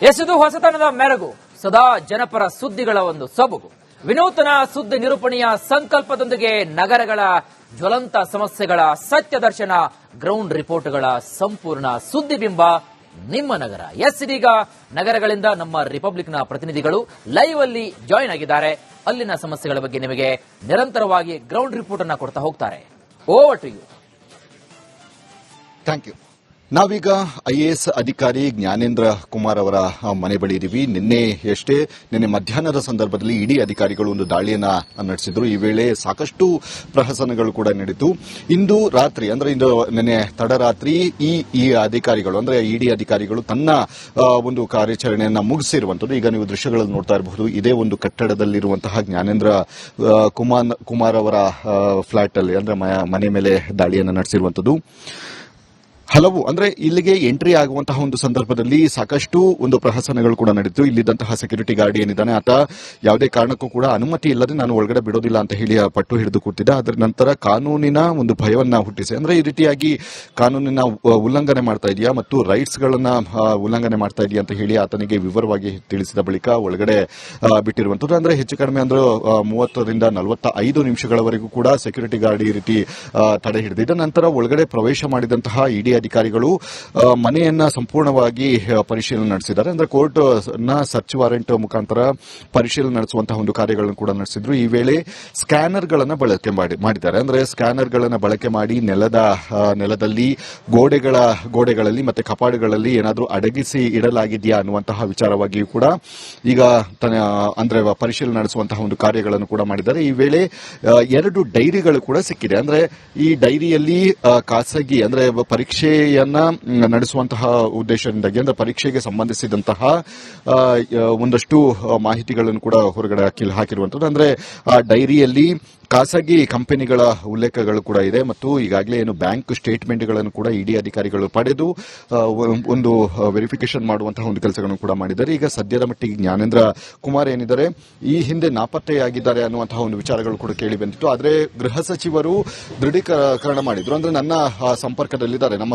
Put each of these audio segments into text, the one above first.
ಎಸೆದು ಹೊಸತನದ ಮೆರಗು, ಸದಾ ಜನಪರ ಸುದ್ದಿಗಳ ಒಂದು ಸೊಬಗು, ವಿನೂತನ ಸುದ್ದಿ ನಿರೂಪಣೆಯ ಸಂಕಲ್ಪದೊಂದಿಗೆ ನಗರಗಳ ಜ್ವಲಂತ ಸಮಸ್ಯೆಗಳ ಸತ್ಯ ದರ್ಶನ, ಗ್ರೌಂಡ್ ರಿಪೋರ್ಟ್ಗಳ ಸಂಪೂರ್ಣ ಸುದ್ದಿಬಿಂಬ ನಿಮ್ಮ ನಗರ. ಇದೀಗ ನಗರಗಳಿಂದ ನಮ್ಮ ರಿಪಬ್ಲಿಕ್ನ ಪ್ರತಿನಿಧಿಗಳು ಲೈವ್ ಅಲ್ಲಿ ಜಾಯಿನ್ ಆಗಿದ್ದಾರೆ. ಅಲ್ಲಿನ ಸಮಸ್ಯೆಗಳ ಬಗ್ಗೆ ನಿಮಗೆ ನಿರಂತರವಾಗಿ ಗ್ರೌಂಡ್ ರಿಪೋರ್ಟ್ ಅನ್ನ ಕೊಡ್ತಾ ಹೋಗ್ತಾರೆ. Over to you. Thank you. ನಾವೀಗ IAS ಅಧಿಕಾರಿ ಜ್ಞಾನೇಂದ್ರ ಕುಮಾರ್ ಅವರ ಮನೆ ಬಳಿ ಇದ್ದೀವಿ. ನಿನ್ನೆ ಮಧ್ಯಾಹ್ನದ ಸಂದರ್ಭದಲ್ಲಿ ಇಡಿ ಅಧಿಕಾರಿಗಳು ಒಂದು ದಾಳಿಯನ್ನ ನಡೆಸಿದ್ರು. ಈ ವೇಳೆ ಸಾಕಷ್ಟು ಪ್ರಹಸನಗಳು ಕೂಡ ನಡೆಯಿತು. ಇಂದು ರಾತ್ರಿ ಅಂದ್ರೆ ನಿನ್ನೆ ತಡರಾತ್ರಿ ಈ ಅಧಿಕಾರಿಗಳು ಅಂದ್ರೆ ಇಡಿ ಅಧಿಕಾರಿಗಳು ತನ್ನ ಒಂದು ಕಾರ್ಯಾಚರಣೆಯನ್ನ ಮುಗಿಸಿರುವಂತದ್ದು. ಈಗ ನೀವು ದೃಶ್ಯಗಳನ್ನು ನೋಡ್ತಾ ಇರಬಹುದು. ಇದೇ ಒಂದು ಕಟ್ಟಡದಲ್ಲಿರುವಂತಹ ಜ್ಞಾನೇಂದ್ರ ಕುಮಾರ್ ಅವರ ಫ್ಲಾಟ್ ಅಲ್ಲಿ ಅಂದ್ರೆ ಮನೆ ಮೇಲೆ ದಾಳಿಯನ್ನ ನಡೆಸಿರುವಂತದ್ದು. ಹಲವು ಅಂದ್ರೆ ಇಲ್ಲಿಗೆ ಎಂಟ್ರಿ ಆಗುವಂತಹ ಒಂದು ಸಂದರ್ಭದಲ್ಲಿ ಸಾಕಷ್ಟು ಒಂದು ಪ್ರಹಸನಗಳು ಕೂಡ ನಡೆದಿತ್ತು. ಇಲ್ಲಿದ್ದಂತಹ ಸೆಕ್ಯೂರಿಟಿ ಗಾರ್ಡ್ ಏನಿದ್ದಾನೆ ಆತ ಯಾವುದೇ ಕಾರಣಕ್ಕೂ ಕೂಡ ಅನುಮತಿ ಇಲ್ಲದೆ ನಾನು ಒಳಗಡೆ ಬಿಡೋದಿಲ್ಲ ಅಂತ ಹೇಳಿ ಪಟ್ಟು ಹಿಡಿದು ಕೂತಿದ್ದ. ಅದರ ನಂತರ ಕಾನೂನಿನ ಒಂದು ಭಯವನ್ನ ಹುಟ್ಟಿಸಿ ಅಂದ್ರೆ ಈ ರೀತಿಯಾಗಿ ಕಾನೂನಿನ ಉಲ್ಲಂಘನೆ ಮಾಡ್ತಾ ಇದೆಯಾ ಮತ್ತು ರೈಟ್ಸ್ ಗಳನ್ನ ಉಲ್ಲಂಘನೆ ಮಾಡ್ತಾ ಇದೆಯಾ ಅಂತ ಹೇಳಿ ಆತನಿಗೆ ವಿವರವಾಗಿ ತಿಳಿಸಿದ ಬಳಿಕ ಒಳಗಡೆ ಬಿಟ್ಟಿರುವಂತದ್ದು. ಅಂದ್ರೆ ಹೆಚ್ಚು ಕಡಿಮೆ ಅಂದ್ರೆ 30 ರಿಂದ 45 ನಿಮಿಷಗಳವರೆಗೂ ಕೂಡ ಸೆಕ್ಯೂರಿಟಿ ಗಾರ್ಡ್ ಈ ರೀತಿ ತಡೆ ಹಿಡಿದಿದ್ದ. ನಂತರ ಒಳಗಡೆ ಪ್ರವೇಶ ಮಾಡಿದಂತಹ ಇಡಿ ಅಧಿಕಾರಿಗಳು ಮನೆಯನ್ನ ಸಂಪೂರ್ಣವಾಗಿ ಪರಿಶೀಲನೆ ನಡೆಸಿದ್ದಾರೆ. ಅಂದ್ರೆ ಕೋರ್ಟ್ ನ ಸರ್ಚ್ ವಾರೆಂಟ್ ಮುಖಾಂತರ ಪರಿಶೀಲನೆ ನಡೆಸುವಂತಹ ಒಂದು ಕಾರ್ಯಗಳನ್ನು ಕೂಡ ನಡೆಸಿದ್ರು. ಈ ವೇಳೆ ಸ್ಕ್ಯಾನರ್ ಗಳನ್ನ ಬಳಕೆ ಮಾಡಿದ್ದಾರೆ. ಅಂದ್ರೆ ಸ್ಕ್ಯಾನರ್ ಗಳನ್ನ ಬಳಕೆ ಮಾಡಿ ನೆಲದಲ್ಲಿ ಗೋಡೆಗಳಲ್ಲಿ ಮತ್ತೆ ಕಪಾಡುಗಳಲ್ಲಿ ಏನಾದರೂ ಅಡಗಿಸಿ ಇಡಲಾಗಿದೆಯಾ ಅನ್ನುವಂತಹ ವಿಚಾರವಾಗಿಯೂ ಕೂಡ ಈಗ ಅಂದ್ರೆ ಪರಿಶೀಲನೆ ನಡೆಸುವಂತಹ ಒಂದು ಕಾರ್ಯಗಳನ್ನು ಕೂಡ ಮಾಡಿದ್ದಾರೆ. ಈ ವೇಳೆ 2 ಡೈರಿಗಳು ಕೂಡ ಸಿಕ್ಕಿದೆ. ಅಂದ್ರೆ ಈ ಡೈರಿಯಲ್ಲಿ ಖಾಸಗಿ ಅಂದ್ರೆ ಪರೀಕ್ಷೆಯನ್ನ ನಡೆಸುವಂತಹ ಉದ್ದೇಶದಿಂದಾಗಿ ಅಂದ್ರೆ ಪರೀಕ್ಷೆಗೆ ಸಂಬಂಧಿಸಿದಂತಹ ಒಂದಷ್ಟು ಮಾಹಿತಿಗಳನ್ನು ಕೂಡ ಹೊರಗಡೆ ಹಾಕಿರುವಂತದ್ದು. ಅಂದ್ರೆ ಆ ಡೈರಿಯಲ್ಲಿ ಖಾಸಗಿ ಕಂಪನಿಗಳ ಉಲ್ಲೇಖಗಳು ಕೂಡ ಇದೆ ಮತ್ತು ಈಗಾಗಲೇ ಏನು ಬ್ಯಾಂಕ್ ಸ್ಟೇಟ್ಮೆಂಟ್ಗಳನ್ನು ಕೂಡ ಇಡಿ ಅಧಿಕಾರಿಗಳು ಪಡೆದು ಒಂದು ವೆರಿಫಿಕೇಶನ್ ಮಾಡುವಂತಹ ಒಂದು ಕೆಲಸಗಳನ್ನು ಕೂಡ ಮಾಡಿದ್ದಾರೆ. ಈಗ ಸದ್ಯದ ಮಟ್ಟಿಗೆ ಜ್ಞಾನೇಂದ್ರ ಕುಮಾರ್ ಏನಿದ್ದಾರೆ ಈ ಹಿಂದೆ ನಾಪತ್ತೆಯಾಗಿದ್ದಾರೆ ಅನ್ನುವಂತಹ ಒಂದು ವಿಚಾರಗಳು ಕೂಡ ಕೇಳಿ ಬಂದಿತ್ತು. ಆದರೆ ಗೃಹ ಸಚಿವರು ದೃಢೀಕರಣ ಮಾಡಿದ್ರು. ಅಂದ್ರೆ ನನ್ನ ಸಂಪರ್ಕದಲ್ಲಿದ್ದಾರೆ, ನಮ್ಮ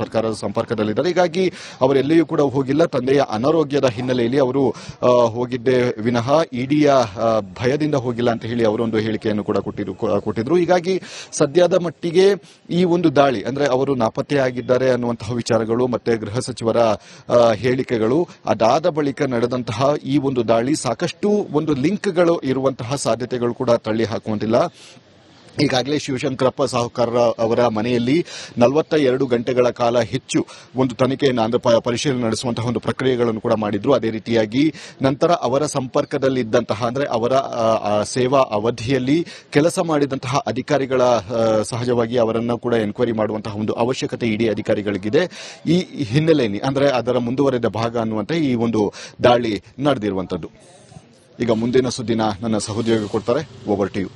ಸರ್ಕಾರದ ಸಂಪರ್ಕದಲ್ಲಿದ್ದಾರೆ. ಹೀಗಾಗಿ ಅವರೆಲ್ಲಿಯೂ ಕೂಡ ಹೋಗಿಲ್ಲ. ತಂದೆಯ ಅನಾರೋಗ್ಯದ ಹಿನ್ನೆಲೆಯಲ್ಲಿ ಅವರು ಹೋಗಿದ್ದೇ ವಿನಃ ಇಡಿಯ ಭಯದಿಂದ ಹೋಗಿಲ್ಲ ಅಂತ ಹೇಳಿ ಅವರೊಂದು ಹೇಳಿಕೆಯನ್ನು ಕೂಡ ಕೊಟ್ಟಿದ್ರು. ಹೀಗಾಗಿ ಸದ್ಯದ ಮಟ್ಟಿಗೆ ಈ ಒಂದು ದಾಳಿ ಅಂದ್ರೆ ಅವರು ನಾಪತ್ತೆಯಾಗಿದ್ದಾರೆ ಅನ್ನುವಂತಹ ವಿಚಾರಗಳು ಮತ್ತೆ ಗೃಹ ಸಚಿವರ ಹೇಳಿಕೆಗಳು ಅದಾದ ಬಳಿಕ ನಡೆದಂತಹ ಈ ಒಂದು ದಾಳಿ ಸಾಕಷ್ಟು ಒಂದು ಲಿಂಕ್ಗಳು ಇರುವಂತಹ ಸಾಧ್ಯತೆಗಳು ಕೂಡ ತಳ್ಳಿ ಹಾಕುವಂತಿಲ್ಲ. ಈಗಾಗಲೇ ಶಿವಶಂಕರಪ್ಪ ಸಾಹುಕಾರ ಅವರ ಮನೆಯಲ್ಲಿ 42 ಗಂಟೆಗಳ ಕಾಲ ಹೆಚ್ಚು ಒಂದು ತನಿಖೆಯನ್ನು ಅಂದ್ರೆ ಪರಿಶೀಲನೆ ನಡೆಸುವಂತಹ ಒಂದು ಪ್ರಕ್ರಿಯೆಗಳನ್ನು ಕೂಡ ಮಾಡಿದ್ರು. ಅದೇ ರೀತಿಯಾಗಿ ನಂತರ ಅವರ ಸಂಪರ್ಕದಲ್ಲಿದ್ದಂತಹ ಅಂದ್ರೆ ಅವರ ಸೇವಾ ಅವಧಿಯಲ್ಲಿ ಕೆಲಸ ಮಾಡಿದಂತಹ ಅಧಿಕಾರಿಗಳ ಸಹಜವಾಗಿ ಅವರನ್ನು ಕೂಡ ಎನ್ಕ್ವೈರಿ ಮಾಡುವಂತಹ ಒಂದು ಅವಶ್ಯಕತೆ ಇಡಿ ಅಧಿಕಾರಿಗಳಿಗಿದೆ. ಈ ಹಿನ್ನೆಲೆಯಲ್ಲಿ ಅಂದ್ರೆ ಅದರ ಮುಂದುವರೆದ ಭಾಗ ಅನ್ನುವಂತೆ ಈ ಒಂದು ದಾಳಿ ನಡೆದಿರುವಂತದ್ದು. ಈಗ ಮುಂದಿನ ಸುದ್ದಿನ ನನ್ನ ಸಹೋದ್ಯೋಗಿ ಕೊಡ್ತಾರೆ. Over to you.